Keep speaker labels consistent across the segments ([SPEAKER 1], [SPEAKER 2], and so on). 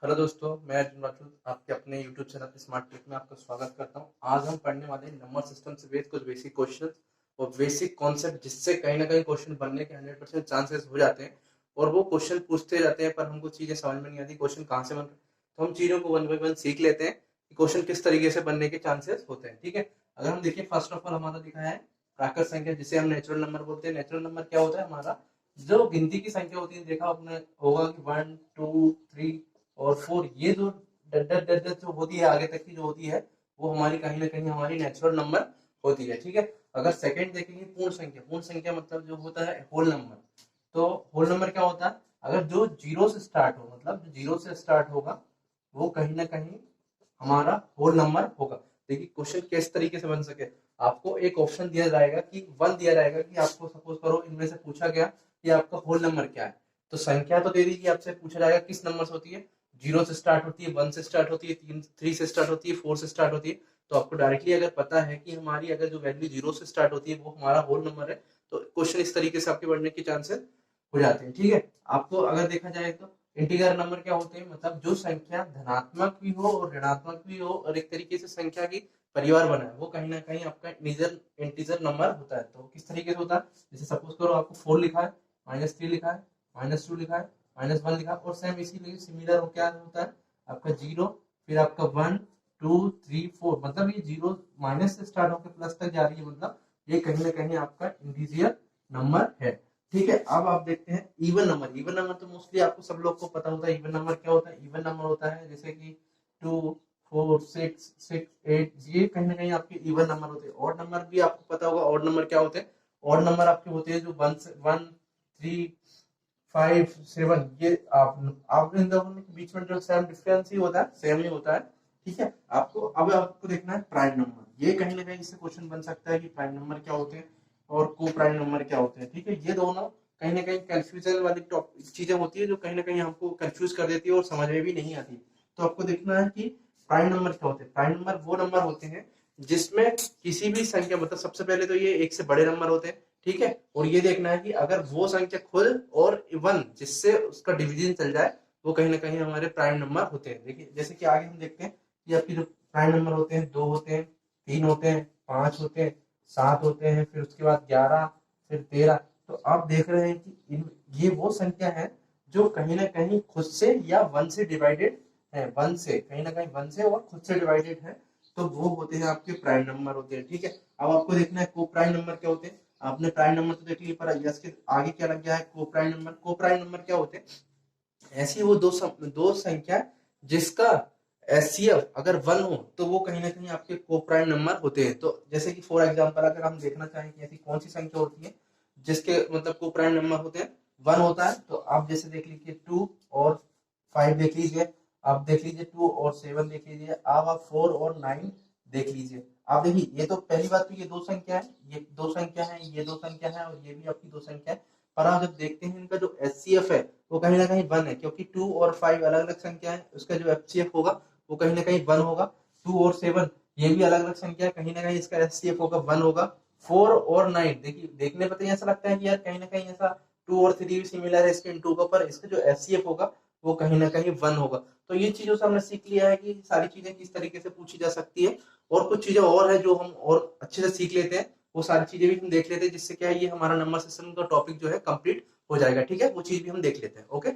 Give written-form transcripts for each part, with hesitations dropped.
[SPEAKER 1] Hello दोस्तों, मैं अर्जुन राठौर आपके अपने यूट्यूब चैनल स्मार्ट क्लिक में आपका स्वागत करता हूं। आज हम पढ़ने वाले हैं नंबर सिस्टम से बेस्ड कुछ बेसिक क्वेश्चन और बेसिक कॉन्सेप्ट, जिससे कहीं ना कहीं क्वेश्चन बनने के 100% चांसेस हो जाते हैं। और वो क्वेश्चन पूछते जाते हैं पर हमको चीजें समझ में नहीं आती क्वेश्चन कहाँ से बन रहे हैं। तो हम चीजों को वन बाई वन सीख लेते हैं कि क्वेश्चन किस तरीके से बनने के चांसेस होते हैं। ठीक है, अगर हम देखिए फर्स्ट ऑफ ऑल हमारा दिखा है प्राकृत संख्या, जिसे हम नेचुरल नंबर बोलते हैं। नेचुरल नंबर क्या होता है? हमारा जो गिनती की संख्या होती है, देखा आपने होगा कि 1 2 3 और 4, ये जो डट जो होती है आगे तक की जो होती है, वो हमारी कहीं ना कहीं हमारी नेचुरल नंबर होती है। ठीक है, अगर सेकंड देखेंगे पूर्ण संख्या। पूर्ण संख्या मतलब जो होता है होल नंबर। तो होल नंबर क्या होता है? अगर जो जीरो से स्टार्ट हो, मतलब जो जीरो से स्टार्ट होगा, वो कहीं ना कहीं हमारा होल नंबर होगा। देखिए क्वेश्चन किस तरीके से बन सके, आपको एक ऑप्शन दिया जाएगा कि वन दिया जाएगा कि आपको सपोज करो इनमें से पूछा गया कि आपका होल नंबर क्या है। तो संख्या तो दे दी कि आपसे पूछा जाएगा किस नंबर से होती है। जीरो से स्टार्ट होती है, वन से स्टार्ट होती है, थ्री से स्टार्ट होती है, फोर से स्टार्ट होती है। तो आपको डायरेक्टली अगर पता है कि हमारी अगर जो वैल्यू जीरो से स्टार्ट होती है वो हमारा होल नंबर है, तो क्वेश्चन इस तरीके से आपके बढ़ने के चांसेस हो जाते हैं। ठीक है, आपको अगर देखा जाए तो इंटीजर नंबर क्या होते हैं? मतलब जो संख्या धनात्मक भी हो और ऋणात्मक भी हो और एक तरीके से संख्या की परिवार बना है, वो कहीं ना कहीं आपका इंटीजर नंबर होता है। तो किस तरीके से होता है? जैसे सपोज करो आपको 4 लिखा है, -3 लिखा है, -2 लिखा है, -1 लिखा है, और सेम इसीलिए सिमिलर हो क्या होता है आपका जीरो, फिर आपका 1 2 3 4, मतलब ये जीरो माइनस से स्टार्ट होकर प्लस तक जा रही है, मतलब ये कहीं ना कहीं आपका इंटीजर नंबर है। ठीक है, अब आप देखते हैं इवन नंबर। इवन नंबर तो मोस्टली आपको सब लोग को पता होता है। इवन नंबर क्या होता है? इवन नंबर होता है जैसे कि 2 4 6 6 8, ये कहीं ना कहीं आपके इवन नंबर होते हैं। ऑड नंबर भी आपको पता होगा। ऑड नंबर क्या होते हैं? ऑड नंबर आपके होते हैं जो 1 1 3 5 7, ये आप इन दोनों के बीच में जो सेम डिफरेंस ही होता है, सेम ही होता है। ठीक है, आपको देखना है प्राइम नंबर। ये कहीं ना कहीं इससे क्वेश्चन बन सकता है कि प्राइम नंबर क्या होते हैं और को प्राइम नंबर क्या होते हैं। ठीक है, ये दोनों कहीं ना कहीं कंफ्यूजन वाली चीजें होती है जो कहीं ना कहीं हमको कंफ्यूज कर देती है और समझ में भी नहीं आती। तो आपको देखना है कि प्राइम नंबर क्या होते हैं। प्राइम नंबर वो नंबर होते हैं जिसमें किसी भी संख्या, मतलब सबसे पहले तो ये एक से बड़े नंबर होते हैं। ठीक है, और ये देखना है कि अगर वो संख्या खुद और वन जिससे उसका डिवीजन चल जाए, वो कहीं ना कहीं हमारे प्राइम नंबर होते हैं। देखिए जैसे कि आगे हम देखते हैं कि आपके जो प्राइम नंबर होते हैं, 2 होते हैं, 3 होते हैं, 5 होते हैं, 7 होते हैं, फिर उसके बाद 11, फिर 13। तो आप देख रहे हैं कि ये वो संख्या है जो कहीं ना कहीं खुद से या वन से डिवाइडेड है। वन से कहीं ना कहीं वन से और खुद से डिवाइडेड है, तो वो होते हैं आपके प्राइम नंबर होते हैं। ठीक है, अब आपको देखना है को प्राइम नंबर क्या होते हैं। आपने प्राइम नंबर तो देख लिया, पर इसके आगे क्या लग गया है? को प्राइम नंबर। को प्राइम नंबर क्या होते हैं? ऐसी वो दो संख्या जिसका एचसीएफ अगर वन हो, तो वो कहीं ना कहीं आपके को प्राइम नंबर होते हैं। तो जैसे कि फॉर एग्जांपल अगर हम देखना चाहें कि ऐसी कौन सी संख्या होती है जिसके मतलब को प्राइम नंबर होते हैं, वन होता है, तो आप जैसे देख लीजिए 2 और 5 देख लीजिए, आप देख लीजिए 2 और 7 देख लीजिए, अब आप 4 और 9 देख लीजिए। आप देखिए ये तो पहली बात, तो ये दो संख्या है, ये दो संख्या है, ये दो संख्या है, और ये भी आपकी दो संख्या है। पर आप जब देखते हैं इनका जो एचसीएफ है वो कहीं ना कहीं वन है, क्योंकि 2 और 5 अलग अलग संख्या है, उसका जो एचसीएफ होगा वो कहीं ना कहीं वन होगा। 2 और 7 ये भी अलग अलग संख्या है, कहीं ना कहीं इसका एचसीएफ होगा वन होगा। 4 और 9 देखिए, देखने पर तो ऐसा लगता है कि यार कहीं ना कहीं ऐसा 2 और 3 भी सिमिलर है इसके इनटू का, पर इसका जो एचसीएफ होगा वो कहीं ना कहीं वन होगा। तो ये चीजों से हमने सीख लिया है कि सारी चीजें किस तरीके से पूछी जा सकती है। और कुछ चीजें और है जो हम और अच्छे से सीख लेते हैं, वो सारी चीजें भी हम देख लेते हैं, जिससे क्या है ये हमारा नंबर सिस्टम का टॉपिक जो है कंप्लीट हो जाएगा। ठीक है, वो चीज भी हम देख लेते हैं। ओके,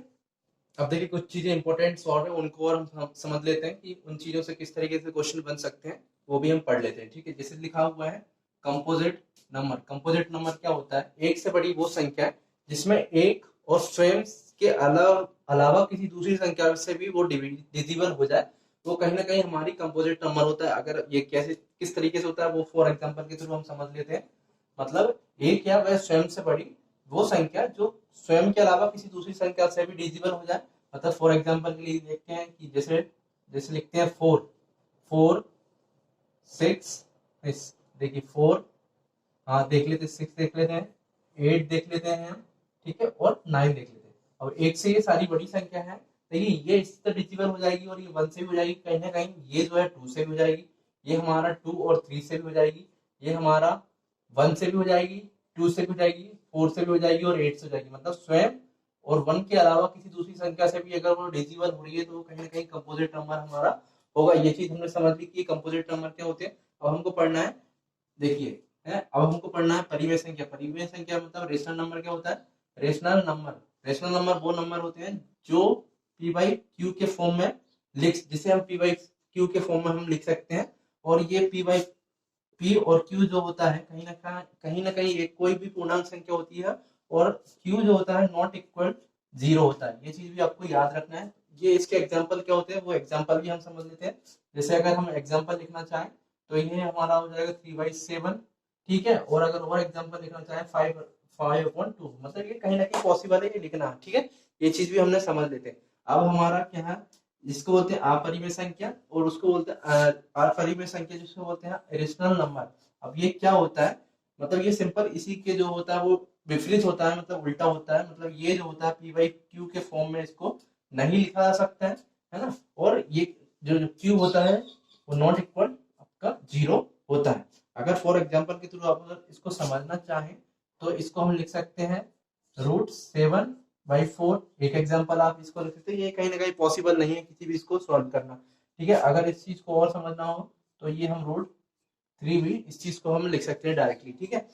[SPEAKER 1] अब देखिए कुछ चीजें इंपॉर्टेंट और है, उनको और हम समझ लेते हैं कि उन चीजों से किस तरीके से क्वेश्चन बन सकते हैं, वो भी हम पढ़ लेते हैं। ठीक है, जैसे लिखा हुआ है कंपोजिट नंबर। कंपोजिट नंबर क्या होता है? एक से बड़ी वो संख्या है जिसमें एक और स्वयं के अलावा किसी दूसरी संख्या से भी वो डिविजिबल हो जाए, वो कहीं ना कहीं हमारी कंपोजिट नंबर होता है। अगर ये कैसे किस तरीके से होता है वो फॉर एग्जाम्पल के थ्रू हम समझ लेते हैं। मतलब एक या वह स्वयं से बड़ी वो संख्या जो स्वयं के अलावा किसी दूसरी संख्या से भी डिविजिबल हो जाए। मतलब फॉर एग्जाम्पल के लिए देखते हैं कि जैसे जैसे लिखते हैं 4 4 6, देखिए 4, हाँ देख लेते, 6 देख लेते हैं, 8 देख लेते हैं हम, ठीक है, और 9 देख लेते हैं। और 8 से ये सारी बड़ी संख्या है, देखिए ये इससे डिविजिबल हो जाएगी और ये 1 से भी हो जाएगी, कहीं ना कहीं ये जो है 2 से भी हो जाएगी, ये हमारा 2 और 3 से भी हो जाएगी, ये हमारा 1 से भी हो जाएगी, 2 से भी हो जाएगी, 4 से भी हो जाएगी और 8 से हो जाएगी। मतलब स्वयं और 1 के अलावा किसी दूसरी संख्या से भी अगर वो डिविजिबल हो रही है तो वो कहीं ना कहीं कंपोजिट नंबर हमारा होगा। ये चीज हमने समझ ली कि कंपोजिट नंबर क्या होते हैं। अब हमको पढ़ना है, देखिए है, अब हमको पढ़ना है परिमेय संख्या। परिमेय संख्या मतलब रेशनल नंबर क्या होता है? रेशनल नंबर वो नंबर होते हैं जो p बाई क्यू के फॉर्म में जिसे हम p बाई क्यू के फॉर्म में हम लिख सकते हैं। और ये p बाई p और q जो होता है कहीं ना कहीं एक कोई भी पूर्णांक संख्या होती है और q जो होता है नॉट इक्वल 0 होता है। ये चीज भी आपको याद रखना है। ये इसके एग्जाम्पल क्या होते हैं वो एग्जाम्पल भी हम समझ लेते हैं। जैसे अगर हम एग्जाम्पल लिखना चाहें तो ये हमारा हो जाएगा 3/7, ठीक है। और अगर और एग्जाम्पल लिखना चाहें 5/2, मतलब ये कहीं ना कहीं पॉसिबल है ये लिखना, ठीक है। ये चीज भी हमने समझ लेते हैं। अब हमारा क्या है, जिसको बोलते हैं अपरिमेय संख्या और उसको बोलते हैं अपरिमेय संख्या, जिसको बोलते हैं इरेशनल नंबर। अब ये क्या होता है, मतलब ये सिंपल इसी के जो होता है वो विपरीत होता है, मतलब उल्टा होता है। मतलब ये जो होता है p बाई क्यू के फॉर्म में इसको नहीं लिखा जा सकता है ना। और ये जो q होता है वो नॉट इक्वल आपका 0 होता है। अगर फॉर एग्जाम्पल के थ्रू आप अगर इसको समझना चाहें तो इसको हम लिख सकते हैं √7/4। एक एग्जाम्पल आप इसको लिख सकते हैं। ये कहीं ना कहीं पॉसिबल नहीं है किसी भी इसको सॉल्व करना, ठीक है। अगर इस चीज को और समझना हो तो ये हम √3 भी इस चीज को हम लिख सकते हैं डायरेक्टली, ठीक है।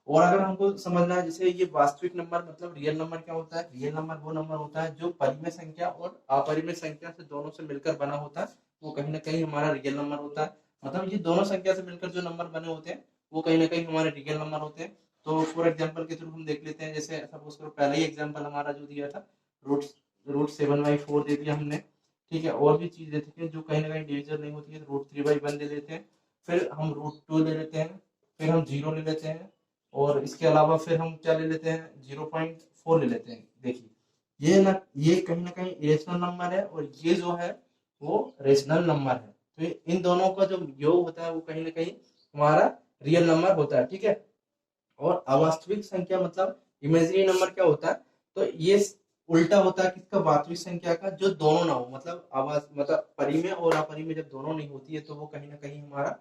[SPEAKER 1] और अगर हमको समझना है जैसे ये वास्तविक नंबर मतलब रियल नंबर क्या होता है, रियल नंबर वो नंबर होता है जो परिमेय संख्या और अपरिमेय संख्या से दोनों से मिलकर बना होता है, वो कहीं ना कहीं हमारा रियल नंबर होता है। मतलब ये दोनों संख्या से मिलकर जो नंबर बने होते हैं वो कहीं ना कहीं हमारे रियल नंबर होते हैं। तो फॉर एग्जाम्पल के थ्रू हम देख लेते हैं। जैसे सपोज करो पहले ही एग्जाम्पल हमारा जो दिया था √7/4 दे दिया हमने, ठीक है। और भी चीज देते हैं जो कहीं ना कहीं डिविजन नहीं होती है, √3/1 ले लेते हैं, फिर हम √2 ले लेते हैं, फिर हम 0 ले लेते हैं, और इसके अलावा फिर हम क्या ले लेते हैं 0.4 ले लेते हैं। देखिए ये कहीं ना कहीं इरेशनल नंबर है और ये जो है वो रेशनल नंबर है। तो इन दोनों का जो योग होता है वो कहीं ना कहीं हमारा रियल नंबर होता है, ठीक है। और अवास्तविक संख्या मतलब इमेजिनरी नंबर क्या होता है, तो ये उल्टा होता है किसका, वास्तविक संख्या का, जो दोनों ना हो। मतलब मतलब परिमेय और अपरिमेय जब दोनों नहीं होती है तो वो कहीं ना कहीं हमारा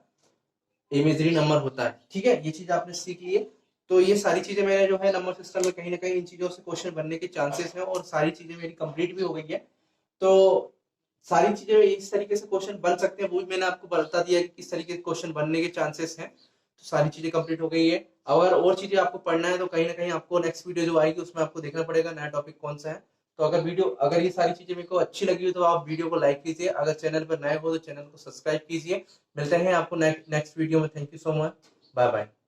[SPEAKER 1] इमेजरी नंबर होता है, ठीक है। ये चीज आपने सीख ली है। तो ये सारी चीजें मेरे जो है नंबर सिस्टम में कहीं ना कहीं इन चीजों से क्वेश्चन बनने के चांसेस हैं और सारी चीजें मेरी कंप्लीट भी हो गई है। तो सारी चीजें इस तरीके से क्वेश्चन बन सकते हैं, वो भी मैंने आपको बता दिया कि किस तरीके के क्वेश्चन बनने के चांसेस हैं। तो सारी चीजें कंप्लीट हो गई है। अगर और चीजें आपको पढ़ना है तो कहीं ना कहीं आपको नेक्स्ट वीडियो जो आएगी उसमें आपको देखना पड़ेगा नया टॉपिक कौन सा है। तो अगर ये सारी चीजें मेरे को अच्छी लगी हो तो आप वीडियो को लाइक कीजिए, अगर चैनल पर नए हो तो चैनल को सब्सक्राइब कीजिए। मिलते हैं आपको नेक्स्ट वीडियो में। Thank you so much, bye bye.